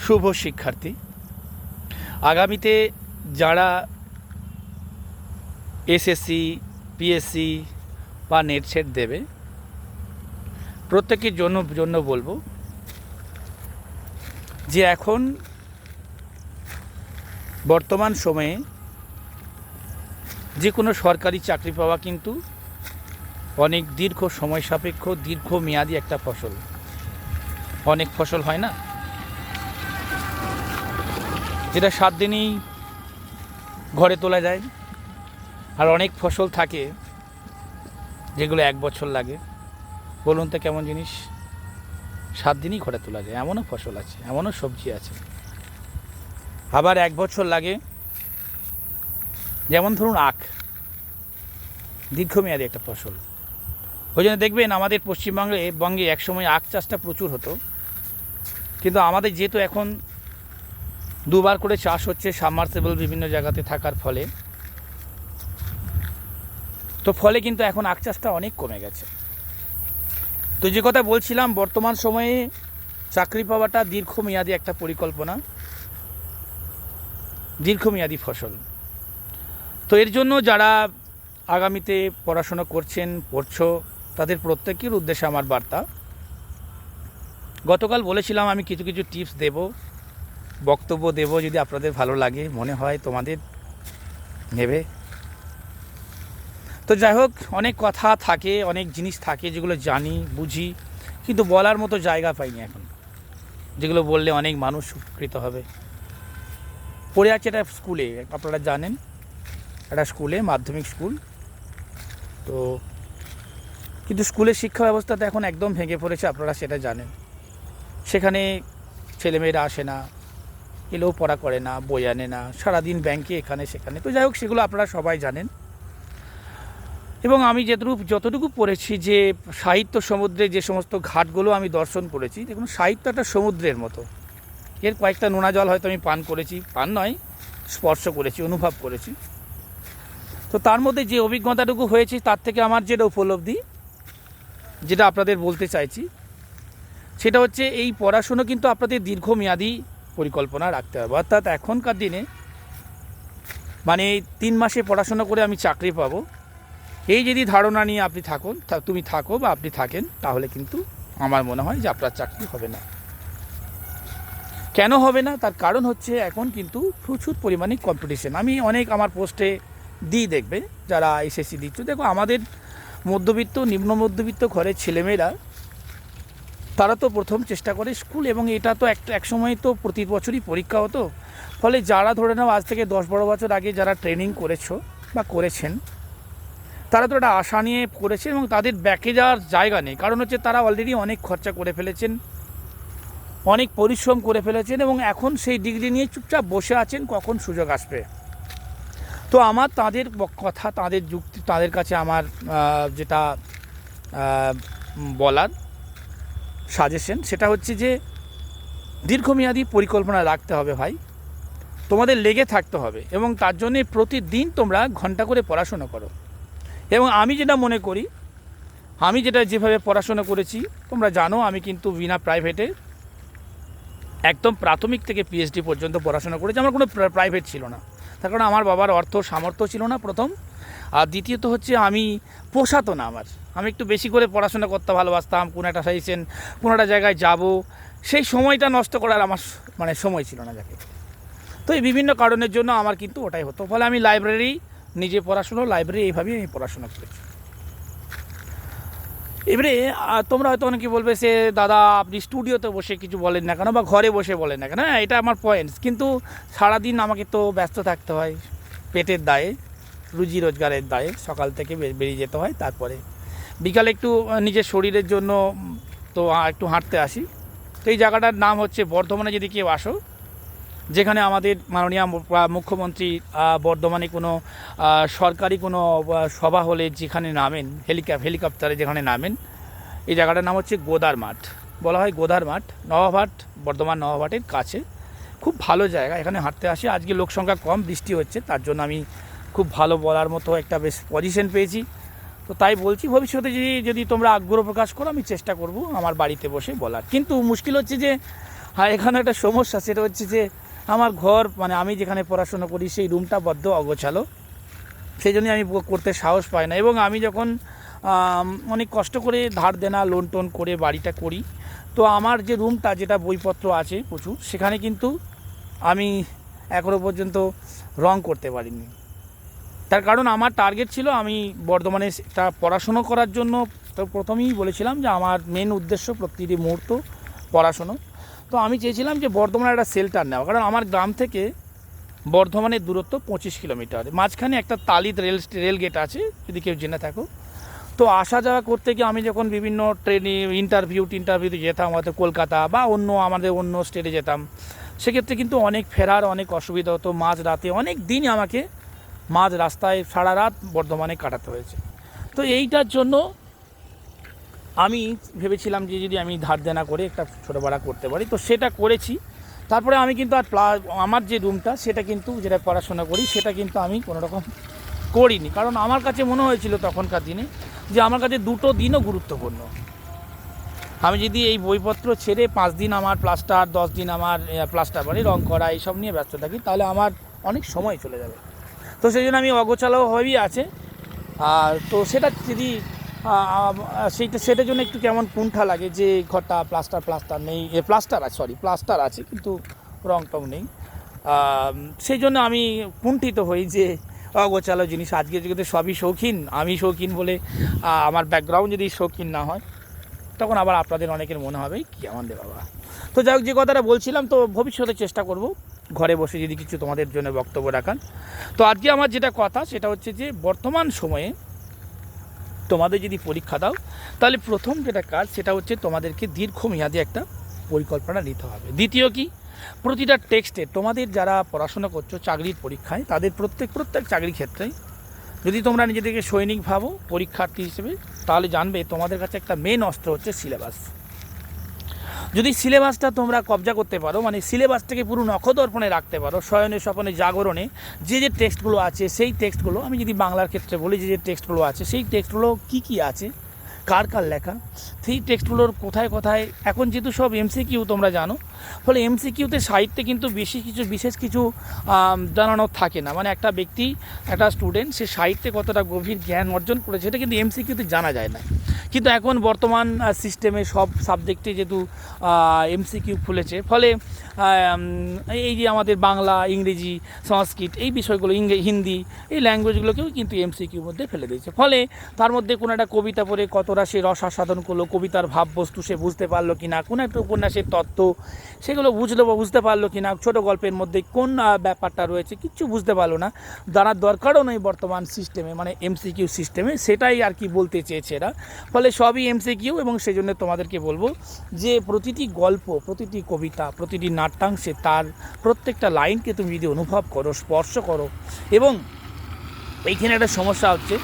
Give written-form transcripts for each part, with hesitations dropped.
শুভ শিক্ষার্থী, আগামীতে যারা এসএসসি, পিএসসি বা নেট সেট দেবে, প্রত্যেকের জন্য বলবো যে এখন বর্তমান সময়ে যে কোনো সরকারি চাকরি পাওয়া কিন্তু অনেক দীর্ঘ সময় সাপেক্ষ, দীর্ঘমেয়াদী একটা ফসল। অনেক ফসল হয় না, যেটা 7 দিনেই ঘরে তোলা যায়, আর অনেক ফসল থাকে যেগুলো 1 বছর লাগে। বলুন তো কেমন জিনিস? 7 দিনই ঘরে তোলা যায়, এমনও ফসল আছে, এমনও সবজি আছে। আবার 1 বছর লাগে, যেমন ধরুন আখ, দীর্ঘমেয়াদী একটা ফসল। ওই জন্য দেখবেন আমাদের পশ্চিমবঙ্গে একসময় আখ চাষটা প্রচুর হতো, কিন্তু আমাদের যেহেতু এখন 2 বার করে চাষ হচ্ছে সাবমার্সিবল বিভিন্ন জায়গাতে থাকার ফলে, তো ফলে কিন্তু এখন আখ চাষটা অনেক কমে গেছে। তো যে কথা বলছিলাম, বর্তমান সময়ে চাকরি পাওয়াটা দীর্ঘমেয়াদী একটা পরিকল্পনা, দীর্ঘমেয়াদী ফসল। তো এর জন্য যারা আগামীতে পড়াশোনা করছেন, পড়ছো, তাদের প্রত্যেকের উদ্দেশ্যে আমার বার্তা। গতকাল বলেছিলাম আমি কিছু কিছু টিপস দেব, বক্তব্য দেব, যদি আপনাদের ভালো লাগে, মনে হয় তোমাদের নেবে। তো যাই হোক, অনেক কথা থাকে, অনেক জিনিস থাকে যেগুলো জানি, বুঝি, কিন্তু বলার মতো জায়গা পাইনি এখন, যেগুলো বললে অনেক মানুষ উপকৃত হবে। পড়ে আছে একটা স্কুলে, আপনারা জানেন, একটা স্কুলে, মাধ্যমিক স্কুল। তো কিন্তু স্কুলের শিক্ষা ব্যবস্থাটা এখন একদম ভেঙে পড়েছে, আপনারা সেটা জানেন। সেখানে ছেলেমেয়েরা আসে না, এলেও পড়া করে না, বই আনে না, সারাদিন ব্যাংকে এখানে সেখানে। তো যাই হোক, সেগুলো আপনারা সবাই জানেন। এবং আমি যতটুকু পড়েছি, যে সাহিত্য সমুদ্রে যে সমস্ত ঘাটগুলো আমি দর্শন করেছি, দেখুন সাহিত্য একটা সমুদ্রের মতো। এর কয়েকটা নোনা জল হয়তো আমি পান করেছি, পান নয়, স্পর্শ করেছি, অনুভব করেছি। তো তার মধ্যে যে অভিজ্ঞতাটুকু হয়েছে, তার থেকে আমার যেটা উপলব্ধি, যেটা আপনাদের বলতে চাইছি, সেটা হচ্ছে এই পড়াশুনো কিন্তু আপনাদের দীর্ঘমেয়াদী পরিকল্পনা রাখতে হবে। অর্থাৎ এখনকার দিনে মানে 3 মাসে পড়াশোনা করে আমি চাকরি পাবো, এই যদি ধারণা নিয়ে তুমি থাকো বা আপনি থাকেন, তাহলে কিন্তু আমার মনে হয় যে আপনার চাকরি হবে না। কেন হবে না? তার কারণ হচ্ছে এখন কিন্তু প্রচুর পরিমাণে কম্পিটিশন। আমি অনেক আমার পোস্টে দেখবে যারা এসএসসি দিচ্ছ, দেখো আমাদের মধ্যবিত্ত, নিম্ন মধ্যবিত্ত ঘরের ছেলেমেয়েরা, তারা তো প্রথম চেষ্টা করে স্কুল, এবং এটা তো এক সময় তো প্রতি বছরই পরীক্ষা হতো। ফলে যারা ধরে নাও আজ থেকে 10-12 বছর আগে যারা ট্রেনিং করেছো বা করেছেন, তারা তো একটা আশা নিয়ে করেছে, এবং তাদের ব্যাকে যাওয়ার জায়গা নেই। কারণ হচ্ছে তারা অলরেডি অনেক খরচা করে ফেলেছেন, অনেক পরিশ্রম করে ফেলেছেন, এবং এখন সেই ডিগ্রি নিয়ে চুপচাপ বসে আছেন, কখন সুযোগ আসবে। তো আমার তাদের কথা, তাদের যুক্তি, তাদের কাছে আমার যেটা বলার সাজেশন, সেটা হচ্ছে যে দীর্ঘমেয়াদী পরিকল্পনা রাখতে হবে ভাই, তোমাদের লেগে থাকতে হবে, এবং তার জন্যে প্রতিদিন তোমরা ঘন্টা করে পড়াশোনা করো। এবং আমি যেটা মনে করি, আমি যেভাবে পড়াশোনা করেছি, তোমরা জানো আমি কিন্তু বিনা প্রাইভেটে একদম প্রাথমিক থেকে পিএইচডি পর্যন্ত পড়াশোনা করেছি। আমার কোনো প্রাইভেট ছিল না, তার কারণ আমার বাবার অর্থ সামর্থ্য ছিল না প্রথম, আর দ্বিতীয়ত হচ্ছে আমি পোষাতো না আমি একটু বেশি করে পড়াশোনা করতে ভালোবাসতাম। কোনো একটা সাজেশন, কোনো একটা জায়গায় যাব, সেই সময়টা নষ্ট করার আমার সময় ছিল না যাকে। তো এই বিভিন্ন কারণের জন্য আমার কিন্তু ওটাই হতো। ফলে আমি নিজে পড়াশুনো, লাইব্রেরি, এইভাবেই আমি পড়াশোনা করেছি। এবারে তোমরা হয়তো অনেকে বলবে, সে দাদা আপনি স্টুডিওতে বসে কিছু বলেন না কেন, বা ঘরে বসে বলেন না কেন। হ্যাঁ, এটা আমার পয়েন্টস, কিন্তু সারাদিন আমাকে তো ব্যস্ত থাকতে হয়, পেটের দায়ে, রুজি রোজগারের দায়ে সকাল থেকে বেরিয়ে যেতে হয়। তারপরে বিকালে একটু নিজের শরীরের জন্য তো একটু হাঁটতে আসি। তো এই জায়গাটার নাম হচ্ছে বর্ধমানে। যদি কেউ আসো, যেখানে আমাদের মাননীয় মুখ্যমন্ত্রী বর্ধমানে কোনো সরকারি কোনো সভা হলে যেখানে নামেন, হেলিকপ্টারে যেখানে নামেন, এই জায়গাটার নাম হচ্ছে গোদার মাঠ, বলা হয় গোদার মাঠ, নবাবহাট, বর্ধমান নবাবহাটের কাছে। খুব ভালো জায়গা, এখানে হাঁটতে আসি। আজকে লোক সংখ্যা কম, বৃষ্টি হচ্ছে, তার জন্য আমি খুব ভালো বলার মতো একটা বেশ পজিশন পেয়েছি। তো তাই বলছি, ভবিষ্যতে যদি তোমরা আগ্রহ প্রকাশ করো, আমি চেষ্টা করব আমার বাড়িতে বসে বলার। কিন্তু মুশকিল হচ্ছে যে হ্যাঁ, এখানে একটা সমস্যা, সেটা হচ্ছে যে আমার ঘর মানে আমি যেখানে পড়াশোনা করি সেই রুমটা বড্ড অগোছালো, সেই জন্যই আমি করতে সাহস পাই না। এবং আমি যখন অনেক কষ্ট করে ধার দেনা লোন টোন করে বাড়িটা করি, তো আমার যে রুমটা যেটা বইপত্র আছে প্রচুর, সেখানে কিন্তু আমি এখনও পর্যন্ত রং করতে পারিনি। তার কারণ আমার টার্গেট ছিল আমি বর্ধমানে তা পড়াশুনো করার জন্য, তো প্রথমেই বলেছিলাম যে আমার মেন উদ্দেশ্য প্রতিটি মুহূর্ত পড়াশুনো। তো আমি চেয়েছিলাম যে বর্ধমানে একটা শেল্টার নেওয়া, কারণ আমার গ্রাম থেকে বর্ধমানের দূরত্ব 25 কিলোমিটার, মাঝখানে একটা তালিত রেল গেট আছে যদি কেউ জেনে থাকো। তো আসা যাওয়া করতে গিয়ে আমি যখন বিভিন্ন ট্রেনে ইন্টারভিউতে যেতাম, হয়তো কলকাতা বা আমাদের অন্য স্টেটে যেতাম, সেক্ষেত্রে কিন্তু অনেক ফেরার অনেক অসুবিধা হতো। মাঝ রাতে অনেক দিন আমাকে মাঝ রাস্তায় সারা রাত বর্ধমানে কাটাতে হয়েছে। তো এইটার জন্য আমি ভেবেছিলাম যে যদি আমি ধার দেনা করে একটা ছোটো ভাড়া করতে পারি, তো সেটা করেছি। তারপরে আমি কিন্তু আর আমার যে রুমটা সেটা কিন্তু যেটা পড়াশোনা করি সেটা কিন্তু আমি কোনো রকম করিনি, কারণ আমার কাছে মনে হয়েছিল তখনকার দিনে যে আমার কাছে দুটো দিনও গুরুত্বপূর্ণ। আমি যদি এই বইপত্র ছেড়ে 5 দিন আমার প্লাস্টার, 10 দিন আমার প্লাস্টার বাড়ি রং করা এইসব নিয়ে ব্যস্ত থাকি, তাহলে আমার অনেক সময় চলে যাবে। তো সেই জন্য আমি অগোছালো হয়েই আছে। আর তো সেটা যদি সেটার জন্য একটু কেমন কুণ্ঠা লাগে যে ঘরটা প্লাস্টার নেই, প্লাস্টার আছে কিন্তু রং টং নেই। সেই জন্য আমি কুণ্ঠিত হই যে অগোছালো জিনিস। আজকে যদি সবই শৌখিন, আমি শৌখিন বলে আমার ব্যাকগ্রাউন্ড যদি শৌখিন না হয়, তখন আবার আপনাদের অনেকের মনে হবে কি আমাদের বাবা। তো যাই হোক, যে কথাটা বলছিলাম, তো ভবিষ্যতে চেষ্টা করব ঘরে বসে যদি কিছু তোমাদের জন্য বক্তব্য রাখার। তো আজকে আমার যেটা কথা সেটা হচ্ছে যে বর্তমান সময়ে তোমাদের যদি পরীক্ষা দাও, তাহলে প্রথম যেটা কাজ সেটা হচ্ছে তোমাদেরকে দীর্ঘমেয়াদী একটা পরিকল্পনা নিতে হবে। দ্বিতীয় কি, প্রতিটা টেক্সটে তোমাদের যারা পড়াশোনা করছো চাকরির পরীক্ষায়, তাদের প্রত্যেক চাকরির ক্ষেত্রেই যদি তোমরা নিজেদেরকে সৈনিক ভাবো পরীক্ষার্থী হিসেবে, তাহলে জানবে তোমাদের কাছে একটা মেন অস্ত্র হচ্ছে সিলেবাস। যদি সিলেবাসটা তোমরা কবজা করতে পারো, মানে সিলেবাসটাকে পুরো নখদর্পণে রাখতে পারো, শয়নে স্বপনে জাগরণে যে টেক্সটগুলো আছে সেই টেক্সটগুলো, আমি যদি বাংলার ক্ষেত্রে বলি যে টেক্সটগুলো আছে সেই টেক্সটগুলো কী আছে, কার লেখা, সেই টেক্সটগুলোর কোথায় কোথায়, এখন যেহেতু সব এমসিকিউ তোমরা জানো, ফলে এমসিকিউতে সাহিত্যে কিন্তু বিশেষ কিছু জানানোর থাকে না। মানে একটা ব্যক্তি, একটা স্টুডেন্ট, সে সাহিত্যে কতটা গভীর জ্ঞান অর্জন করেছে সেটা কিন্তু এমসিকিউতে জানা যায় না। কিন্তু এখন বর্তমান সিস্টেমে সব সাবজেক্টে যেহেতু এমসিকিউ খুলেছে, ফলে এই যে আমাদের বাংলা, ইংরেজি, সংস্কৃত এই বিষয়গুলো, হিন্দি এই ল্যাঙ্গুয়েজগুলোকেও কিন্তু এমসিকিউর মধ্যে ফেলে দিয়েছে। ফলে তার মধ্যে কোনো একটা কবিতা পড়ে কতটা সে রস আস্বাদন করলো, কবিতার ভাববস্তু সে বুঝতে পারলো কি না, কোনো একটা উপন্যাসের তত্ত্ব সেগুলো বুঝলো বা বুঝতে পারলো কি না, ছোটো গল্পের মধ্যে কোন ব্যাপারটা রয়েছে কিচ্ছু বুঝতে পারলো না, জানার দরকারও নেই বর্তমান সিস্টেমে, মানে এমসিকিউ সিস্টেমে, সেটাই আর কি বলতে চেয়েছে এরা। ফলে সবই এমসিকিউ। এবং সেই জন্য তোমাদেরকে বলবো যে প্রতিটি গল্প, প্রতিটি কবিতা, প্রতিটি নাট্যাংশে তার প্রত্যেকটা লাইনকে তুমি যদি অনুভব করো, স্পর্শ করো। এবং এইখানে একটা সমস্যা হচ্ছে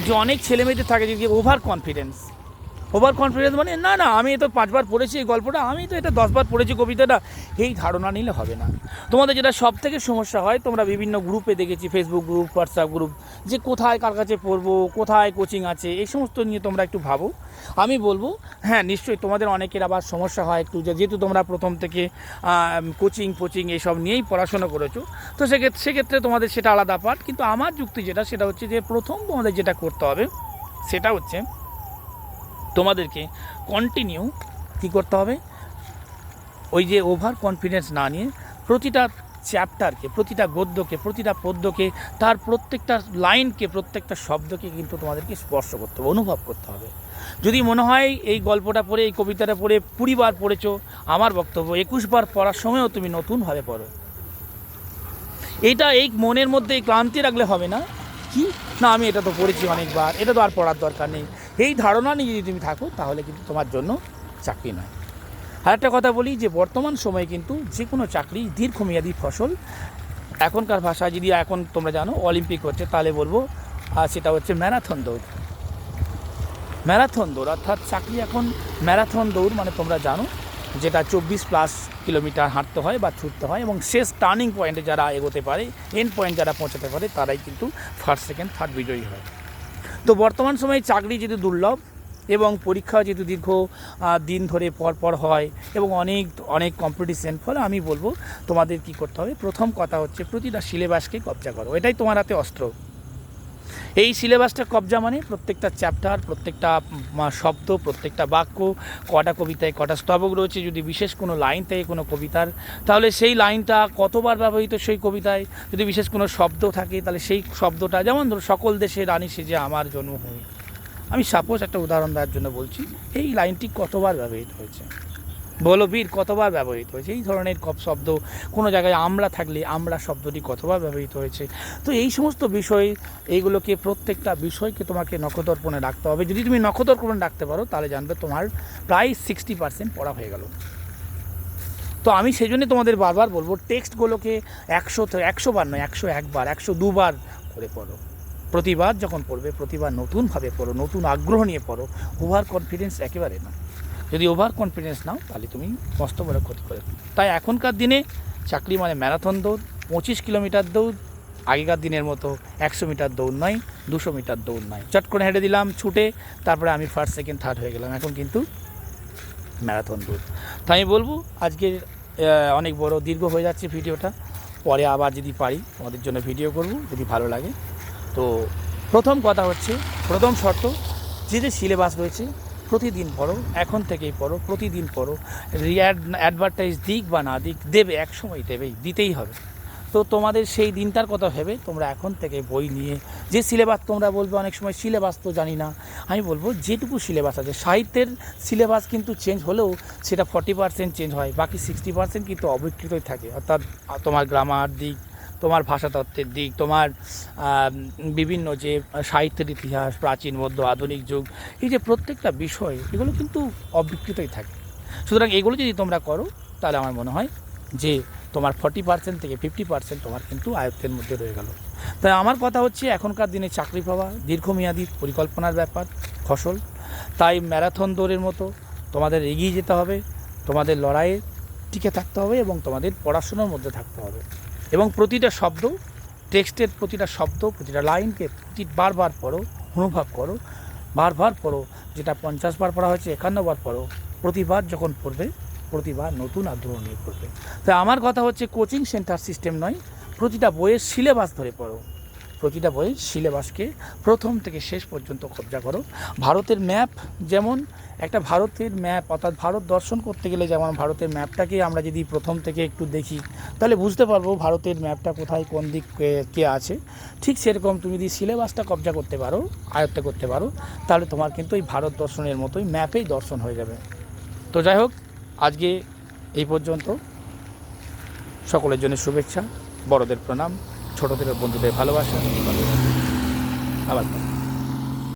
যে অনেক ছেলেমেয়েদের থাকে যে ওভার কনফিডেন্স মানে না আমি তো 5 বার পড়েছি এই গল্পটা, আমি তো এটা 10 বার পড়েছি কবিতাটা, এই ধারণা নিলে হবে না। তোমাদের যেটা সব থেকে সমস্যা হয়, তোমরা বিভিন্ন গ্রুপে দেখেছি, ফেসবুক গ্রুপ, হোয়াটসঅ্যাপ গ্রুপ, যে কোথায় কার কাছে পড়বো, কোথায় কোচিং আছে, এই সমস্ত নিয়ে তোমরা একটু ভাবো। আমি বলবো হ্যাঁ নিশ্চয়ই তোমাদের অনেকের আবার সমস্যা হয় একটু, যেহেতু তোমরা প্রথম থেকে কোচিং এইসব নিয়েই পড়াশোনা করেছো, তো সেক্ষেত্রে তোমাদের সেটা আলাদা পার্ট। কিন্তু আমার যুক্তি সেটা হচ্ছে যে প্রথম তোমাদের যেটা করতে হবে সেটা হচ্ছে তোমাদেরকে কন্টিনিউ কী করতে হবে, ওই যে ওভার কনফিডেন্স না নিয়ে প্রতিটা চ্যাপ্টারকে, প্রতিটা গদ্যকে, প্রতিটা পদ্যকে, তার প্রত্যেকটা লাইনকে, প্রত্যেকটা শব্দকে কিন্তু তোমাদেরকে স্পর্শ করতে হবে, অনুভব করতে হবে। যদি মনে হয় এই গল্পটা পড়ে, এই কবিতাটা পড়ে 20 বার পড়েছো, আমার বক্তব্য 21 বার পড়ার সময়ও তুমি নতুনভাবে পড়ো। এই মনের মধ্যে এই ক্লান্তি রাখলে হবে না, কি না আমি এটা তো পড়েছি অনেকবার, এটা তো আর পড়ার দরকার নেই, এই ধারণা নিয়ে যদি তুমি থাকো তাহলে কিন্তু তোমার জন্য চাকরি নয়। আর একটা কথা বলি যে বর্তমান সময়ে কিন্তু যে কোনো চাকরি দীর্ঘমেয়াদী ফসল। এখনকার ভাষায় যদি এখন তোমরা জানো অলিম্পিক হচ্ছে, তাহলে বলবো সেটা হচ্ছে ম্যারাথন দৌড়, অর্থাৎ চাকরি এখন ম্যারাথন দৌড়, মানে তোমরা জানো যেটা 24+ কিলোমিটার হাঁটতে হয় বা ছুটতে হয়, এবং শেষ টার্নিং পয়েন্টে যারা এগোতে পারে, এন্ড পয়েন্ট যারা পৌঁছাতে পারে, তারাই কিন্তু ফার্স্ট, সেকেন্ড, থার্ড বিজয়ী হয়। তো বর্তমান সময়ে চাকরি যদি দুর্লভ, এবং পরীক্ষা যেহেতু দীর্ঘ দিন ধরে পর হয় এবং অনেক অনেক কম্পিটিশন, ফলে আমি বলবো তোমাদের কি করতে হবে, প্রথম কথা হচ্ছে প্রতিটা সিলেবাসকে কবজা করো, এটাই তোমার হাতে অস্ত্র। এই সিলেবাসটা কবজা মানে প্রত্যেকটা চ্যাপ্টার, প্রত্যেকটা শব্দ, প্রত্যেকটা বাক্য, কটা কবিতায় কটা স্তবক রয়েছে, যদি বিশেষ কোনো লাইন থাকে কোনো কবিতার, তাহলে সেই লাইনটা কতবার ব্যবহৃত সেই কবিতায়, যদি বিশেষ কোনো শব্দ থাকে তাহলে সেই শব্দটা, যেমন ধরো সকল দেশে রানী সেজে আমার জন্মভূমি, আমি সাপোজ একটা উদাহরণ দেওয়ার জন্য বলছি, এই লাইনটি কতবার ব্যবহৃত হয়েছে, বলো বীর কতবার ব্যবহৃত হয়েছে, এই ধরনের শব্দ, কোনো জায়গায় আমরা থাকলে আমরা শব্দটি কতবার ব্যবহৃত হয়েছে। তো এই সমস্ত বিষয়, এইগুলোকে প্রত্যেকটা বিষয়কে তোমাকে নখদর্পণে রাখতে হবে। যদি তুমি নখদর্পণে রাখতে পারো তাহলে জানবে তোমার প্রায় 60% পড়া হয়ে গেল। তো আমি সেই জন্য তোমাদের বারবার বলবো, টেক্সটগুলোকে 100 বার নয়, 101 বার, 102 বার করে পড়ো। প্রতিবার যখন পড়বে, প্রতিবার নতুনভাবে পড়ো, নতুন আগ্রহ নিয়ে পড়ো, ওভার কনফিডেন্স একেবারে না। যদি ওভার কনফিডেন্স নাও তাহলে তুমি মস্ত বড় ক্ষতি করে। তাই এখনকার দিনে চাকরি মানে ম্যারাথন দৌড়, 25 কিলোমিটার দৌড়, আগেকার দিনের মতো 100 মিটার দৌড় নয়, 200 মিটার দৌড় নয়, চট করে হেঁটে দিলাম ছুটে, তারপরে আমি ফার্স্ট সেকেন্ড থার্ড হয়ে গেলাম। এখন কিন্তু ম্যারাথন দৌড়। তাই আমি বলবো আজকের অনেক বড় দীর্ঘ হয়ে যাচ্ছে ভিডিওটা, পরে আবার যদি পারি তোমাদের জন্য ভিডিও করব যদি ভালো লাগে। তো প্রথম কথা হচ্ছে, প্রথম শর্ত, যে সিলেবাস রয়েছে প্রতিদিন পড়ো, এখন থেকেই পড়ো, প্রতিদিন পড়ো। অ্যাডভার্টাইজ দিক বা না দিক, দেবে, এক সময় দেবেই, দিতেই হবে। তো তোমাদের সেই দিনটার কথা ভেবে তোমরা এখন থেকে বই নিয়ে, যে সিলেবাস, তোমরা বলবে অনেক সময় সিলেবাস তো জানি না, আমি বলবো যেটুকু সিলেবাস আছে, সাহিত্যের সিলেবাস কিন্তু চেঞ্জ হলেও সেটা 40% চেঞ্জ হয়, বাকি 60% কিন্তু অবিকৃতই থাকে। অর্থাৎ তোমার গ্রামার দিক, তোমার ভাষাতত্ত্বের দিক, তোমার বিভিন্ন যে সাহিত্যের ইতিহাস, প্রাচীন, মধ্য, আধুনিক যুগ, এই যে প্রত্যেকটা বিষয়, এগুলো কিন্তু অবিকৃতই থাকে। সুতরাং এগুলো যদি তোমরা করো তাহলে আমার মনে হয় যে তোমার 40% থেকে 50% তোমার কিন্তু আয়ত্তের মধ্যে রয়ে গেল। তাই আমার কথা হচ্ছে, এখনকার দিনে চাকরি পাওয়া দীর্ঘমেয়াদী পরিকল্পনার ব্যাপার, ফসল। তাই ম্যারাথন দৌড়ের মতো তোমাদের এগিয়ে যেতে হবে, তোমাদের লড়াইয়ে টিকে থাকতে হবে এবং তোমাদের পড়াশোনার মধ্যে থাকতে হবে। এবং প্রতিটা শব্দ, টেক্সটের প্রতিটা শব্দ, প্রতিটা লাইনকে বারবার পড়ো, অনুভব করো, বারবার পড়ো। যেটা 50 বার পড়া হয়েছে 51 বার পড়ো। প্রতিবার যখন পড়বে, প্রতিবার নতুন আগ্রহ নিয়ে পড়বে। তাই আমার কথা হচ্ছে, কোচিং সেন্টার সিস্টেম নয়, প্রতিটা বইয়ের সিলেবাস ধরে পড়ো, প্রতিটা বইয়ের সিলেবাসকে প্রথম থেকে শেষ পর্যন্ত কবজা করো। ভারতের ম্যাপ, যেমন একটা ভারতের ম্যাপ, অর্থাৎ ভারত দর্শন করতে গেলে যেমন ভারতের ম্যাপটাকে আমরা যদি প্রথম থেকে একটু দেখি তাহলে বুঝতে পারবো ভারতের ম্যাপটা কোথায়, কোন দিক কে আছে। ঠিক সেরকম তুমি যদি সিলেবাসটা কবজা করতে পারো, আয়ত্ত করতে পারো, তাহলে তোমার কিন্তু এই ভারত দর্শনের মতোই ম্যাপেই দর্শন হয়ে যাবে। তো যাই হোক, আজকে এই পর্যন্ত। সকলের জন্য শুভেচ্ছা, বড়দের প্রণাম, ছোটদের বন্ধুদের ভালোবাসা। আবার